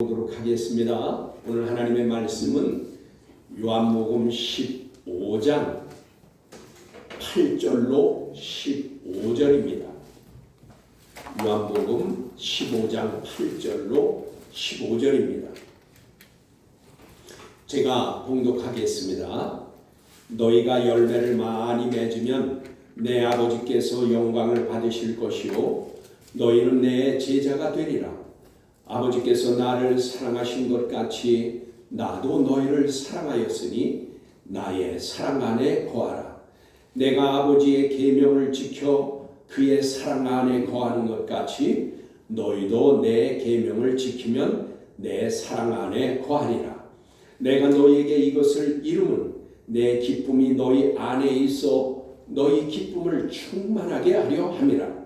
보도록 하겠습니다. 오늘 하나님의 말씀은 요한복음 15장 8절로 15절입니다. 요한복음 15장 8절로 15절입니다. 제가 봉독하겠습니다. 너희가 열매를 많이 맺으면 내 아버지께서 영광을 받으실 것이요 너희는 내 제자가 되리라. 아버지께서 나를 사랑하신 것 같이 나도 너희를 사랑하였으니 나의 사랑 안에 거하라. 내가 아버지의 계명을 지켜 그의 사랑 안에 거하는 것 같이 너희도 내 계명을 지키면 내 사랑 안에 거하리라. 내가 너희에게 이것을 이루면 내 기쁨이 너희 안에 있어 너희 기쁨을 충만하게 하려 함이라.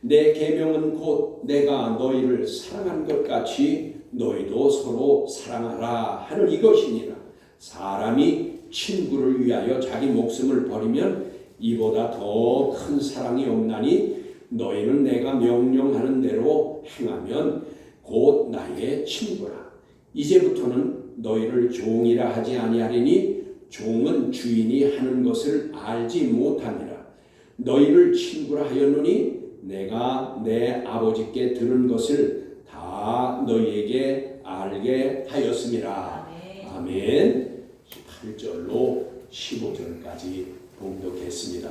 내 계명은 곧 내가 너희를 사랑한 것 같이 너희도 서로 사랑하라 하는 이것이니라. 사람이 친구를 위하여 자기 목숨을 버리면 이보다 더 큰 사랑이 없나니 너희는 내가 명령하는 대로 행하면 곧 나의 친구라. 이제부터는 너희를 종이라 하지 아니하리니 종은 주인이 하는 것을 알지 못하니라. 너희를 친구라 하였노니 내가 내 아버지께 들은 것을 다 너희에게 알게 하였음이라. 아멘. 8절로 15절까지 봉독했습니다.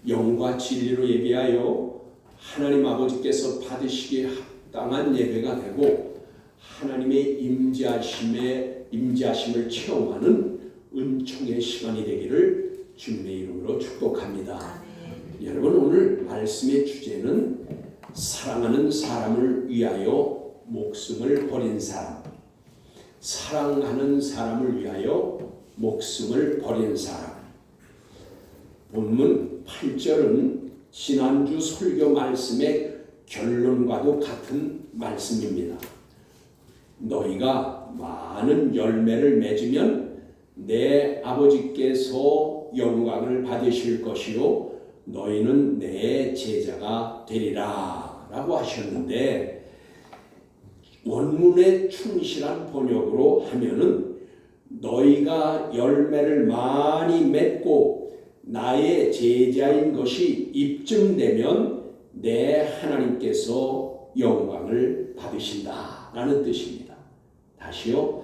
영과 진리로 예배하여 하나님 아버지께서 받으시기에 합당한 예배가 되고 하나님의 임재하심을 체험하는 은총의 시간이 되기를 주님의 이름으로 축복합니다. 여러분, 오늘 말씀의 주제는 사랑하는 사람을 위하여 목숨을 버린 사람. 사랑하는 사람을 위하여 목숨을 버린 사람. 본문 8절은 지난주 설교 말씀의 결론과도 같은 말씀입니다. 너희가 많은 열매를 맺으면 내 아버지께서 영광을 받으실 것이요 너희는 내 제자가 되리라 라고 하셨는데, 원문에 충실한 번역으로 하면은 너희가 열매를 많이 맺고 나의 제자인 것이 입증되면 내 하나님께서 영광을 받으신다 라는 뜻입니다. 다시요.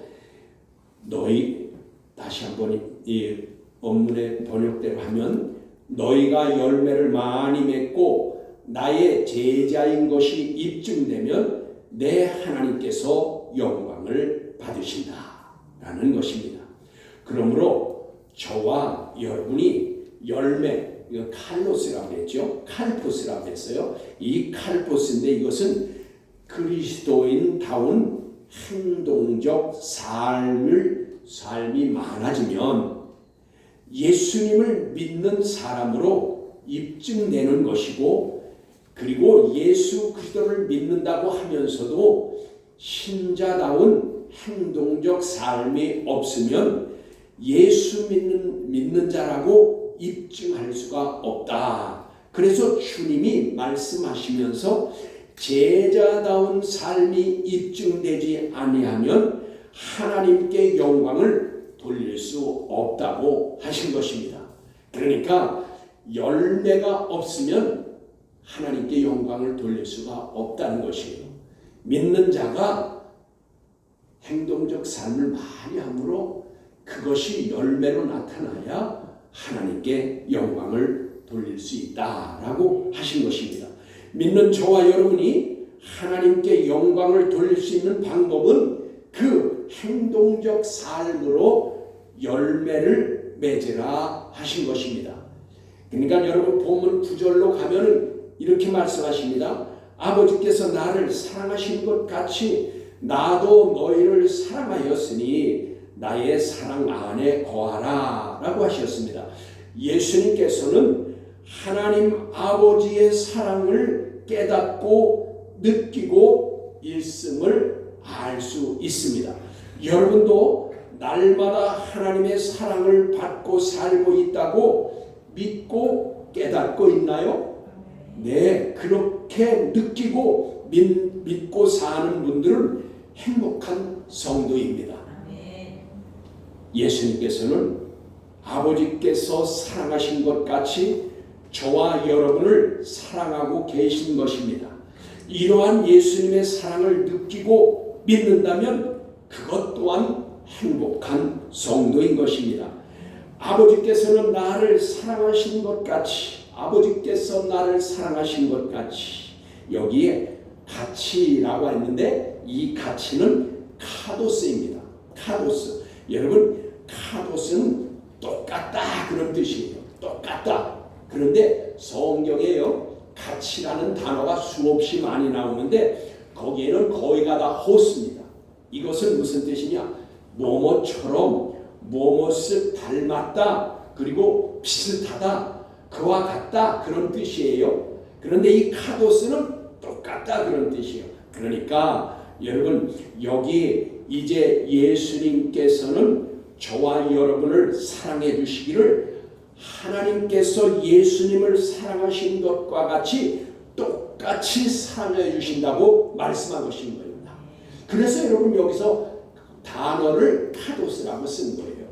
다시 한번 이 원문의 번역대로 하면 너희가 열매를 많이 맺고 나의 제자인 것이 입증되면 내 하나님께서 영광을 받으신다라는 것입니다. 그러므로 저와 여러분이 열매, 이거 칼로스라고 했죠. 칼포스라고 했어요. 이 칼포스인데 이것은 그리스도인다운 행동적 삶이 많아지면 예수님을 믿는 사람으로 입증되는 것이고, 그리고 예수 그리스도를 믿는다고 하면서도 신자다운 행동적 삶이 없으면 예수 믿는 자라고 입증할 수가 없다. 그래서 주님이 말씀하시면서 제자다운 삶이 입증되지 아니하면 하나님께 영광을 돌릴 수 없다고 하신 것입니다. 그러니까 열매가 없으면 하나님께 영광을 돌릴 수가 없다는 것이에요. 믿는 자가 행동적 삶을 많이 함으로 그것이 열매로 나타나야 하나님께 영광을 돌릴 수 있다라고 하신 것입니다. 믿는 저와 여러분이 하나님께 영광을 돌릴 수 있는 방법은 그 행동적 삶으로 열매를 맺으라 하신 것입니다. 그러니까 여러분 본문 9절로 가면은 이렇게 말씀하십니다. 아버지께서 나를 사랑하신 것 같이 나도 너희를 사랑하였으니 나의 사랑 안에 거하라 라고 하셨습니다. 예수님께서는 하나님 아버지의 사랑을 깨닫고 느끼고 있음을 알 수 있습니다. 여러분도 날마다 하나님의 사랑을 받고 살고 있다고 믿고 깨닫고 있나요? 네, 그렇게 느끼고 믿고 사는 분들은 행복한 성도입니다. 예수님께서는 아버지께서 사랑하신 것 같이 저와 여러분을 사랑하고 계신 것입니다. 이러한 예수님의 사랑을 느끼고 믿는다면 그것 또한 행복한 성도인 것입니다. 아버지께서는 나를 사랑하신 것 같이, 아버지께서 나를 사랑하신 것 같이, 여기에 가치라고 했는데 이 가치는 카도스입니다. 카도스. 여러분, 카도스는 똑같다 그런 뜻이에요. 똑같다. 그런데 성경에요, 가치라는 단어가 수없이 많이 나오는데 거기에는 거의가 다 호스입니다. 이것은 무슨 뜻이냐? 뭐뭐처럼, 뭐뭇을 닮았다, 그리고 비슷하다, 그와 같다 그런 뜻이에요. 그런데 이 카도스는 똑같다 그런 뜻이에요. 그러니까 여러분, 여기 이제 예수님께서는 저와 여러분을 사랑해 주시기를 하나님께서 예수님을 사랑하신 것과 같이 똑같이 사랑해 주신다고 말씀하고 계신 겁니다. 그래서 여러분 여기서 단어를 카도스라고 쓴 거예요.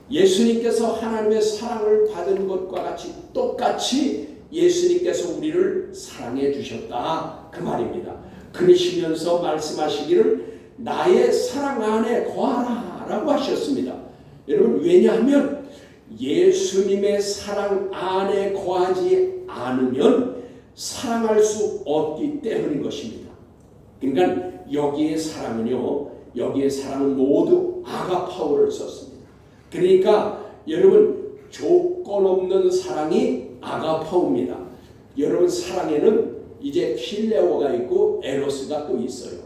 예수님께서 하나님의 사랑을 받은 것과 같이 똑같이 예수님께서 우리를 사랑해 주셨다 그 말입니다. 그러시면서 말씀하시기를 나의 사랑 안에 거하라 라고 하셨습니다. 여러분, 왜냐하면 예수님의 사랑 안에 거하지 않으면 사랑할 수 없기 때문인 것입니다. 그러니까 여기의 사랑은요, 여기의 사랑은 모두 아가파오를 썼습니다. 그러니까 여러분, 조건 없는 사랑이 아가파오입니다. 여러분, 사랑에는 이제 필레오가 있고 에로스가 또 있어요.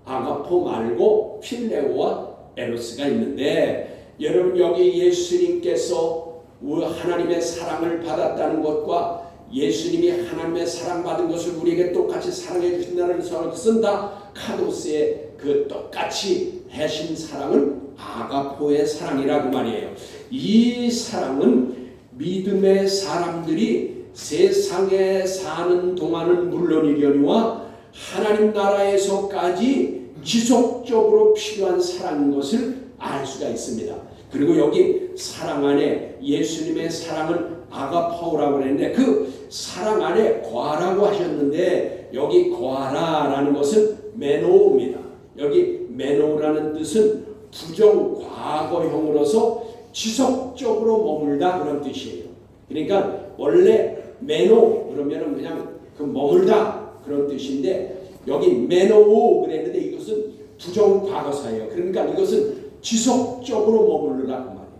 아가포 말고 필레오와 에로스가 있는데, 여러분 여기 예수님께서 하나님의 사랑을 받았다는 것과 예수님이 하나님의 사랑받은 것을 우리에게 똑같이 사랑해 주신다는 것은 다 카도스의 그 똑같이 해신 사랑은 아가포의 사랑이라고 말이에요. 이 사랑은 믿음의 사람들이 세상에 사는 동안은 물론이려니와 하나님 나라에서까지 지속적으로 필요한 사랑인 것을 알 수가 있습니다. 그리고 여기 사랑 안에 예수님의 사랑은 아가파오라고 했는데 그 사랑 안에 거하라고 하셨는데 여기 거하라라는 것은 메노입니다. 여기 메노라는 뜻은 부정 과거형으로서 지속적으로 머물다 그런 뜻이에요. 그러니까 원래 메노 그러면은 그냥 그 머물다 그런 뜻인데 여기 메노 그랬는데 이것은 부정 과거사예요. 그러니까 이것은 지속적으로 머무르라 그 말이에요.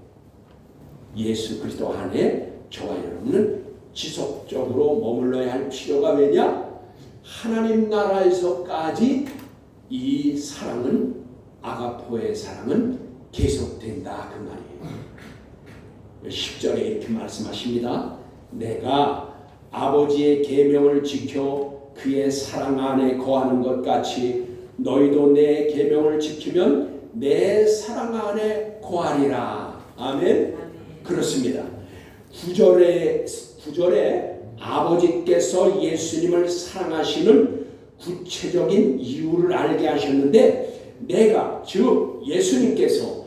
예수 그리스도 안에 저와 여러분은 지속적으로 머물러야 할 필요가 왜냐? 하나님 나라에서까지 이 사랑은 아가포의 사랑은 계속된다 그 말이에요. 10절에 이렇게 말씀하십니다. 내가 아버지의 계명을 지켜 그의 사랑 안에 거하는 것 같이 너희도 내 계명을 지키면 내 사랑 안에 거하리라. 아멘. 그렇습니다. 9절에 아버지께서 예수님을 사랑하시는 구체적인 이유를 알게 하셨는데 내가 즉 예수님께서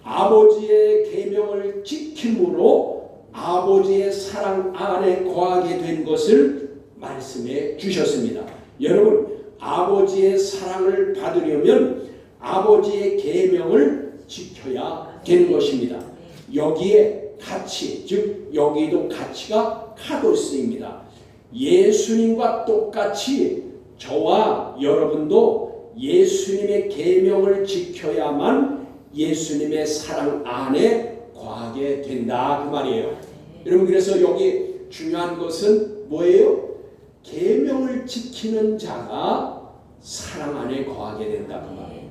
아버지의 계명을 지킴으로 아버지의 사랑 안에 거하게 된 것을 말씀해 주셨습니다. 여러분, 아버지의 사랑을 받으려면 아버지의 계명을 지켜야 되는 것입니다. 여기에 가치, 즉 여기도 가치가 카도스입니다. 예수님과 똑같이 저와 여러분도 예수님의 계명을 지켜야만 예수님의 사랑 안에 거하게 된다 그 말이에요. 여러분, 그래서 여기 중요한 것은 뭐예요? 계명을 지키는 자가 사랑 안에 거하게 된다 그 말이에요.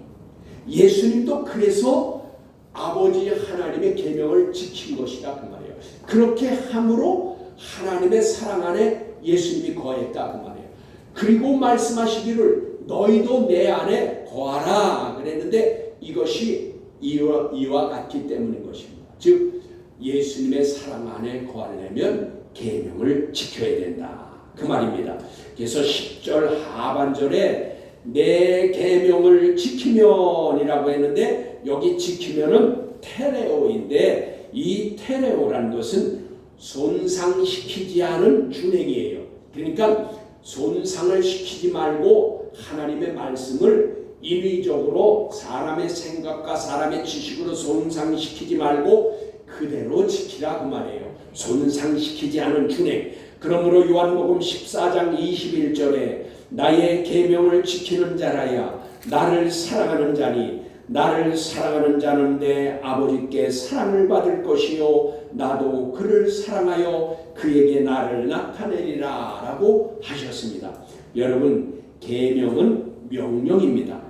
예수님도 그래서 아버지 하나님의 계명을 지킨 것이다 그 말이에요. 그렇게 함으로 하나님의 사랑 안에 예수님이 거했다 그 말이에요. 그리고 말씀하시기를 너희도 내 안에 거하라 그랬는데 이것이 이와 같기 때문인 것입니다. 즉 예수님의 사랑 안에 거하려면 계명을 지켜야 된다 그 말입니다. 그래서 10절 하반절에 내 계명을 지키면이라고 했는데 여기 지키면은 테레오인데 이 테레오라는 것은 손상시키지 않은 준행이에요. 그러니까 손상을 시키지 말고 하나님의 말씀을 인위적으로 사람의 생각과 사람의 지식으로 손상시키지 말고 그대로 지키라 그 말이에요. 손상시키지 않은 준행. 그러므로 요한복음 14장 21절에 나의 계명을 지키는 자라야 나를 사랑하는 자니 나를 사랑하는 자는 내 아버지께 사랑을 받을 것이요 나도 그를 사랑하여 그에게 나를 나타내리라 라고 하셨습니다. 여러분 계명은 명령입니다.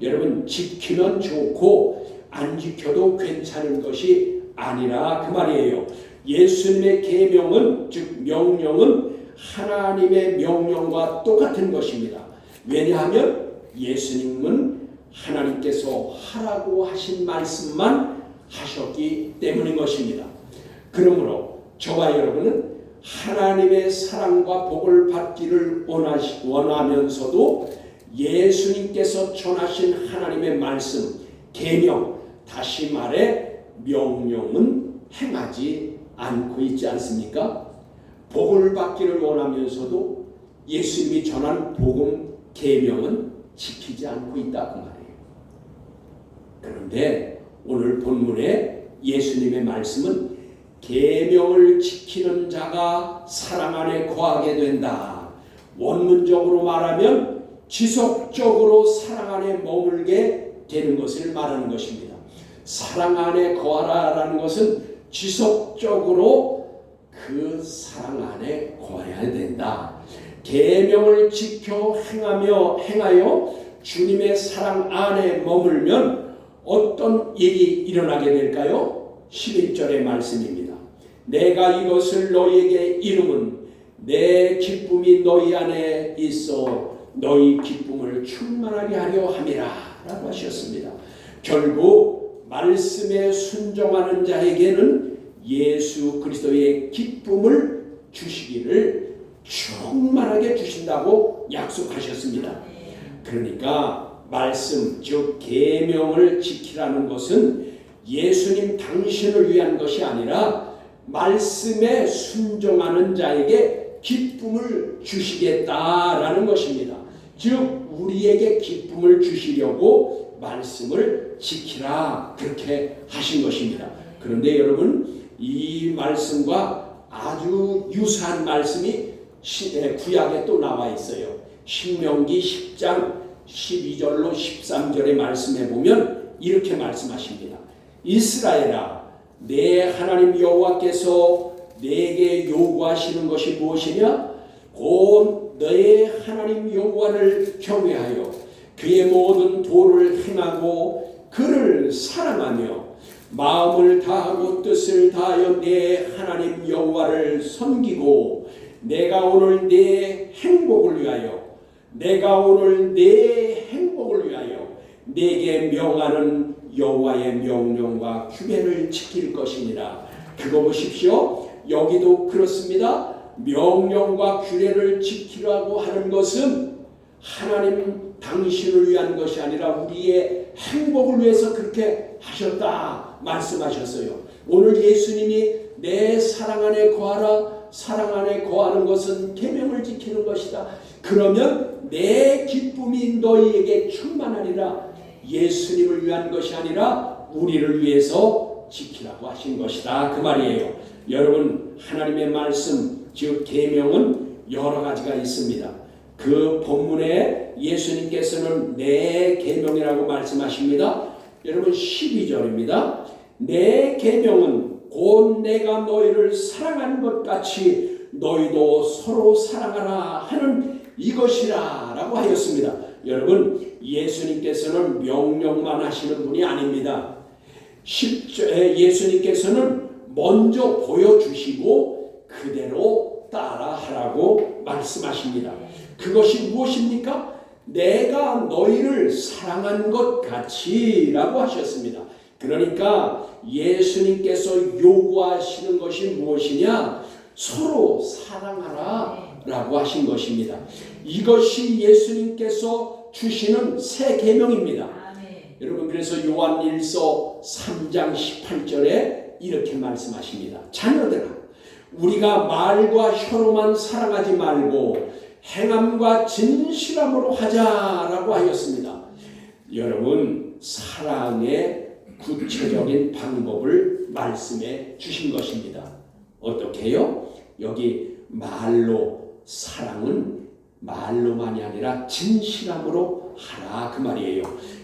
여러분 지키면 좋고 안 지켜도 괜찮은 것이 아니라 그 말이에요. 예수님의 계명은 즉 명령은 하나님의 명령과 똑같은 것입니다. 왜냐하면 예수님은 하나님께서 하라고 하신 말씀만 하셨기 때문인 것입니다. 그러므로 저와 여러분은 하나님의 사랑과 복을 받기를 원하면서도 예수님께서 전하신 하나님의 말씀, 계명, 다시 말해 명령은 행하지 않고 있지 않습니까? 복을 받기를 원하면서도 예수님이 전한 복음, 계명은 지키지 않고 있다 그 말이에요. 그런데 오늘 본문에 예수님의 말씀은 계명을 지키는 자가 사랑 안에 거하게 된다. 원문적으로 말하면 지속적으로 사랑 안에 머물게 되는 것을 말하는 것입니다. 사랑 안에 거하라라는 것은 지속적으로 그 사랑 안에 거해야 된다. 계명을 지켜 행하여 주님의 사랑 안에 머물면 어떤 일이 일어나게 될까요? 11절의 말씀입니다. 내가 이것을 너희에게 이름은 내 기쁨이 너희 안에 있어 너희 기쁨을 충만하게 하려 함이라 라고 하셨습니다. 결국 말씀에 순종하는 자에게는 예수 그리스도의 기쁨을 주시기를 충만하게 주신다고 약속하셨습니다. 그러니까 말씀 즉 계명을 지키라는 것은 예수님 당신을 위한 것이 아니라 말씀에 순종하는 자에게 기쁨을 주시겠다라는 것입니다. 즉 우리에게 기쁨을 주시려고 말씀을 지키라 그렇게 하신 것입니다. 그런데 여러분 이 말씀과 아주 유사한 말씀이 구약에 또 나와 있어요. 신명기 10장 12절로 13절의 말씀에 보면 이렇게 말씀하십니다. 이스라엘아 내 하나님 여호와께서 내게 요구하시는 것이 무엇이냐? 곧 너의 하나님 여호와를 경외하여 그의 모든 도를 행하고 그를 사랑하며 마음을 다하고 뜻을 다하여 내 하나님 여호와를 섬기고 내가 오늘 내 행복을 위하여 내게 명하는 여호와의 명령과 규례를 지킬 것이니라. 그거 보십시오. 여기도 그렇습니다. 명령과 규례를 지키라고 하는 것은 하나님 당신을 위한 것이 아니라 우리의 행복을 위해서 그렇게 하셨다 말씀하셨어요. 오늘 예수님이 내 사랑 안에 거하라. 사랑 안에 거하는 것은 계명을 지키는 것이다. 그러면 내 기쁨이 너희에게 충만하리라. 예수님을 위한 것이 아니라 우리를 위해서 지키라고 하신 것이다 그 말이에요. 여러분 하나님의 말씀 즉 계명은 여러 가지가 있습니다. 그 본문에 예수님께서는 내 계명이라고 말씀하십니다. 여러분 12절입니다. 내 계명은 곧 내가 너희를 사랑한 것 같이 너희도 서로 사랑하라 하는 이것이라 라고 하였습니다. 여러분 예수님께서는 명령만 하시는 분이 아닙니다. 예수님께서는 먼저 보여주시고 그대로 따라하라고 말씀하십니다. 그것이 무엇입니까? 내가 너희를 사랑한 것 같이 라고 하셨습니다. 그러니까 예수님께서 요구하시는 것이 무엇이냐? 서로 사랑하라 라고 하신 것입니다. 이것이 예수님께서 주시는 새 계명입니다. 아멘. 여러분 그래서 요한일서 3장 18절에 이렇게 말씀하십니다. 자녀들아 우리가 말과 혀로만 사랑하지 말고 행함과 진실함으로 하자라고 하였습니다. 여러분 사랑의 구체적인 방법을 말씀해 주신 것입니다. 어떻게요? 여기 말로 사랑은 말로만이 아니라 진실함으로 하라 그 말이에요.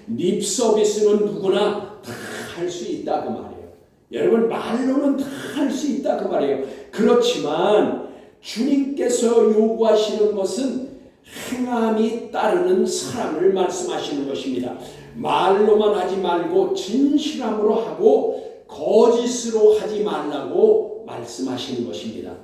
립 서비스는 누구나 다 할 수 있다 그 말이에요. 여러분 말로는 다 할 수 있다 그 말이에요. 그렇지만 주님께서 요구하시는 것은 행함이 따르는 사랑을 말씀하시는 것입니다. 말로만 하지 말고 진실함으로 하고 거짓으로 하지 말라고 말씀하시는 것입니다.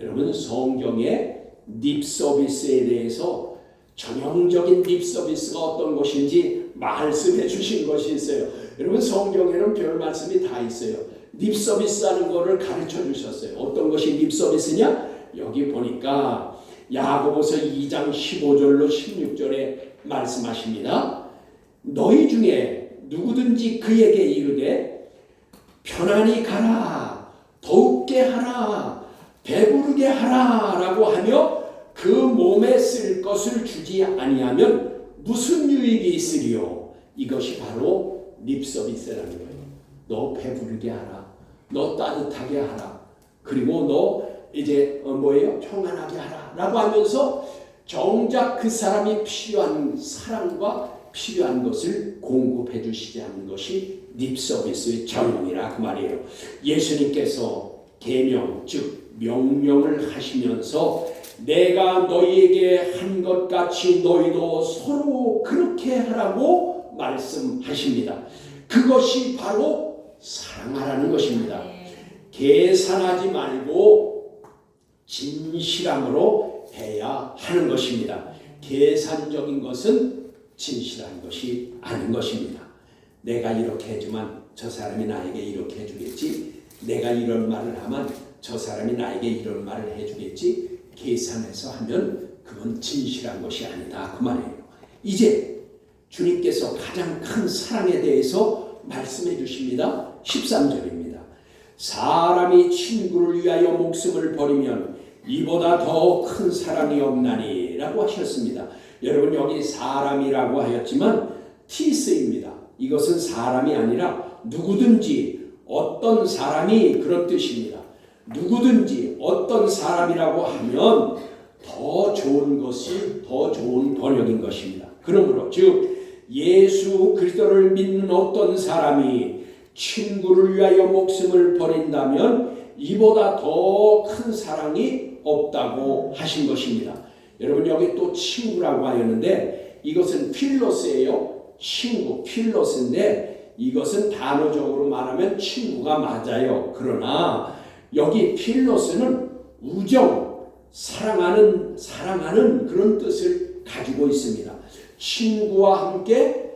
여러분 성경에 립 서비스에 대해서 전형적인 립 서비스가 어떤 것인지 말씀해 주신 것이 있어요. 여러분 성경에는 별 말씀이 다 있어요. 립 서비스 하는 거를 가르쳐 주셨어요. 어떤 것이 립 서비스냐? 여기 보니까 야고보서 2장 15절로 16절에 말씀하십니다. 너희 중에 누구든지 그에게 이르되 편안히 가라, 더욱게 하라, 배부르게 하라 라고 하며 그 몸에 쓸 것을 주지 아니하면 무슨 유익이 있으리요? 이것이 바로 립 서비스라는 거예요. 너 배부르게 하라, 너 따뜻하게 하라, 그리고 너 이제 평안하게 하라 라고 하면서 정작 그 사람이 필요한 사랑과 필요한 것을 공급해 주시지 않는 것이 립 서비스의 전형이라 그 말이에요. 예수님께서 계명 즉 명령을 하시면서 내가 너희에게 한 것 같이 너희도 서로 그렇게 하라고 말씀하십니다. 그것이 바로 사랑하라는 것입니다. 계산하지 말고 진실함으로 해야 하는 것입니다. 계산적인 것은 진실한 것이 아닌 것입니다. 내가 이렇게 해주면 저 사람이 나에게 이렇게 해주겠지, 내가 이런 말을 하면 저 사람이 나에게 이런 말을 해주겠지, 계산해서 하면 그건 진실한 것이 아니다 그 말이에요. 이제 주님께서 가장 큰 사랑에 대해서 말씀해 주십니다. 13절입니다. 사람이 친구를 위하여 목숨을 버리면 이보다 더 큰 사랑이 없나니 라고 하셨습니다. 여러분 여기 사람이라고 하였지만 티스입니다. 이것은 사람이 아니라 누구든지 어떤 사람이 그런 뜻입니다. 누구든지 어떤 사람이라고 하면 더 좋은 것이 더 좋은 번역인 것입니다. 그러므로 즉 예수 그리스도를 믿는 어떤 사람이 친구를 위하여 목숨을 버린다면 이보다 더 큰 사랑이 없다고 하신 것입니다. 여러분 여기 또 친구라고 하였는데 이것은 필로스예요. 친구 필로스인데 이것은 단어적으로 말하면 친구가 맞아요. 그러나 여기 필로스는 우정, 사랑하는 그런 뜻을 가지고 있습니다. 친구와 함께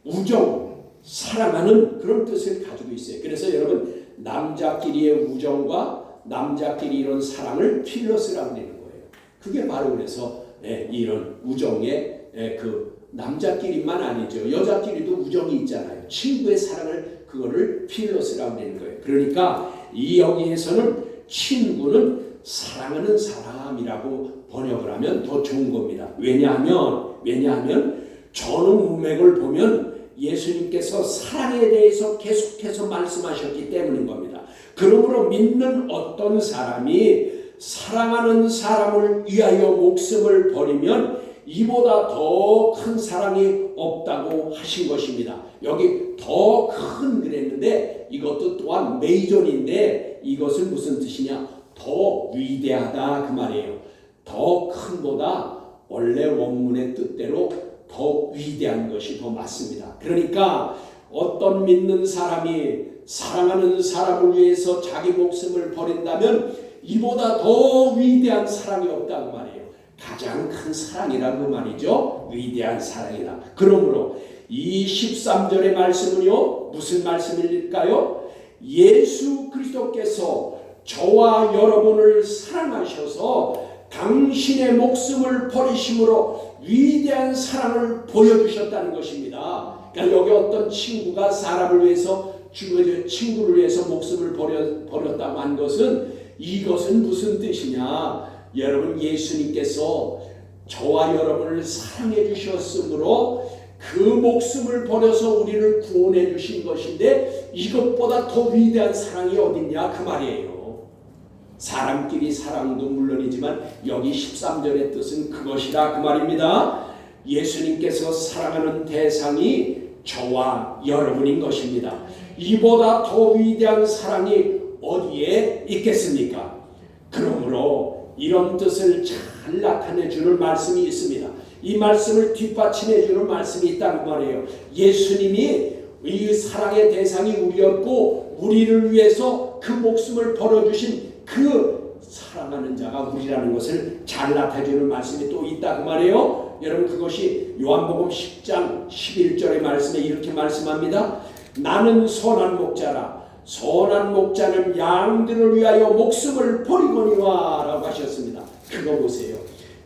우정, 사랑하는 그런 뜻을 가지고 있어요. 그래서 여러분 남자끼리의 우정과 남자끼리 이런 사랑을 필로스라고 하는 거예요. 그게 바로 그래서 이런 우정의 그 남자끼리만 아니죠. 여자끼리도 우정이 있잖아요. 친구의 사랑을 그거를 필로스라고 하는 거예요. 그러니까 이 여기에서는 친구는 사랑하는 사람이라고 번역을 하면 더 좋은 겁니다. 왜냐하면 전후 문맥을 보면 예수님께서 사랑에 대해서 계속해서 말씀하셨기 때문인 겁니다. 그러므로 믿는 어떤 사람이 사랑하는 사람을 위하여 목숨을 버리면 이보다 더 큰 사랑이 없다고 하신 것입니다. 여기 더 큰 그랬는데 이것도 또한 메이존인데 이것은 무슨 뜻이냐? 더 위대하다 그 말이에요. 더 큰보다 원래 원문의 뜻대로 더 위대한 것이 더 맞습니다. 그러니까 어떤 믿는 사람이 사랑하는 사람을 위해서 자기 목숨을 버린다면 이보다 더 위대한 사랑이 없다고 말이에요. 가장 큰 사랑이라고 말이죠. 위대한 사랑이다. 그러므로 이 13절의 말씀은요. 무슨 말씀일까요? 예수 그리스도께서 저와 여러분을 사랑하셔서 당신의 목숨을 버리심으로 위대한 사랑을 보여주셨다는 것입니다. 그러니까 여기 어떤 친구가 사람을 위해서 친구를 위해서 목숨을 버렸다고 한 것은 이것은 무슨 뜻이냐? 여러분, 예수님께서 저와 여러분을 사랑해 주셨으므로 그 목숨을 버려서 우리를 구원해 주신 것인데 이것보다 더 위대한 사랑이 어딨냐 그 말이에요. 사람끼리 사랑도 물론이지만 여기 13절의 뜻은 그것이라 그 말입니다. 예수님께서 사랑하는 대상이 저와 여러분인 것입니다. 이보다 더 위대한 사랑이 어디에 있겠습니까? 그러므로 이런 뜻을 잘 나타내 주는 말씀이 있습니다. 이 말씀을 뒷받침해 주는 말씀이 있다는 말이에요. 예수님이 이 사랑의 대상이 우리였고 우리를 위해서 그 목숨을 벌어주신 그 사랑하는 자가 우리라는 것을 잘 나타내주는 말씀이 또 있다 그 말이에요. 여러분, 그것이 요한복음 10장 11절의 말씀에 이렇게 말씀합니다. 나는 선한 목자라. 선한 목자는 양들을 위하여 목숨을 버리거니와 라고 하셨습니다. 그거 보세요.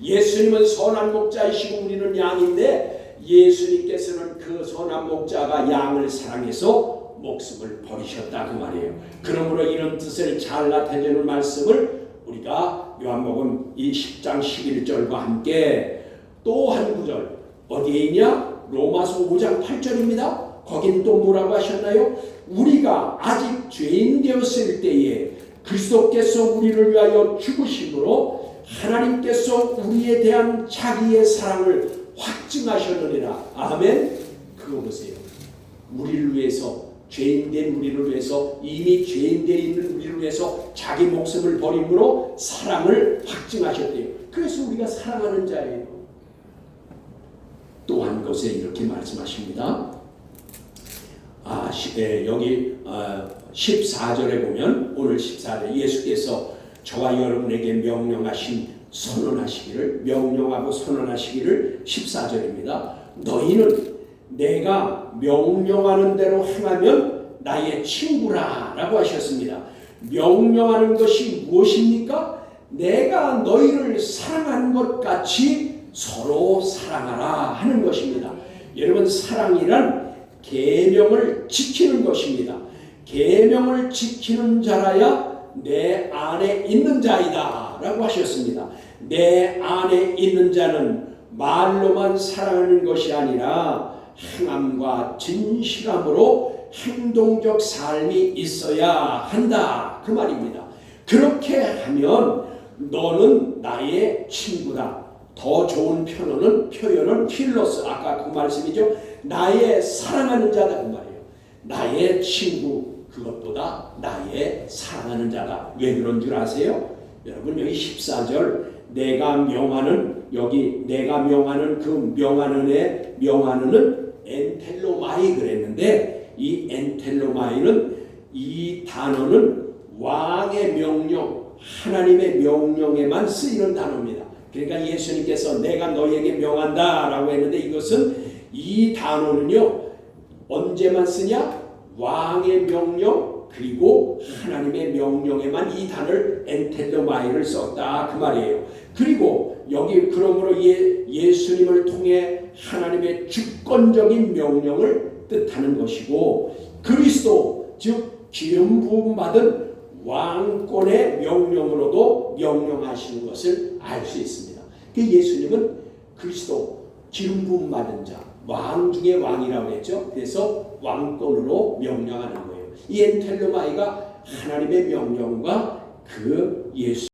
예수님은 선한 목자이시고 우리는 양인데 예수님께서는 그 선한 목자가 양을 사랑해서 목숨을 버리셨다 그 말이에요. 그러므로 이런 뜻을 잘 나타내는 말씀을 우리가 요한복음 이 10장 11절과 함께 또 한 구절 어디에 있냐? 로마서 5장 8절입니다. 거긴 또 뭐라고 하셨나요? 우리가 아직 죄인 되었을 때에 그리스도께서 우리를 위하여 죽으심으로 하나님께서 우리에 대한 자기의 사랑을 확증하셨느니라. 아멘. 그거 보세요. 우리를 위해서, 죄인된 우리를 위해서, 이미 죄인되어 있는 우리를 위해서 자기 목숨을 버림으로 사랑을 확증하셨대요. 그래서 우리가 사랑하는 자예요. 또 한 곳에 이렇게 말씀하십니다. 여기 14절에 보면 오늘 14절 예수께서 저와 여러분에게 명령하신 명령하고 선언하시기를 14절입니다. 너희는 내가 명령하는 대로 행하면 나의 친구라 라고 하셨습니다. 명령하는 것이 무엇입니까? 내가 너희를 사랑한 것 같이 서로 사랑하라 하는 것입니다. 여러분, 사랑이란 계명을 지키는 것입니다. 계명을 지키는 자라야 내 안에 있는 자이다 라고 하셨습니다. 내 안에 있는 자는 말로만 사랑하는 것이 아니라 행함과 진실함으로 행동적 삶이 있어야 한다 그 말입니다. 그렇게 하면 너는 나의 친구다. 더 좋은 표현은 필로스, 아까 그 말씀이죠. 나의 사랑하는 자다 그 말이에요. 나의 친구, 그것보다 나의 사랑하는 자다. 왜 그런 줄 아세요? 여러분, 여기 14절 내가 명하는 그 명하는은 엔텔로마이 그랬는데 이 엔텔로마이는 이 단어는 왕의 명령, 하나님의 명령에만 쓰이는 단어입니다. 그러니까 예수님께서 내가 너희에게 명한다 라고 했는데 이것은 이 단어는요 언제만 쓰냐? 왕의 명령 그리고 하나님의 명령에만 이 단어를 엔텔로마이를 썼다 그 말이에요. 그리고 여기 그러므로 예수님을 통해 하나님의 주권적인 명령을 뜻하는 것이고 그리스도 즉 기름 부음 받은 왕권의 명령으로도 명령하시는 것을 알 수 있습니다. 예수님은 그리스도 기름 부음 받은 자, 왕 중에 왕이라고 했죠. 그래서 왕권으로 명령하는 거예요. 이 엔텔로마이가 하나님의 명령과 그 예수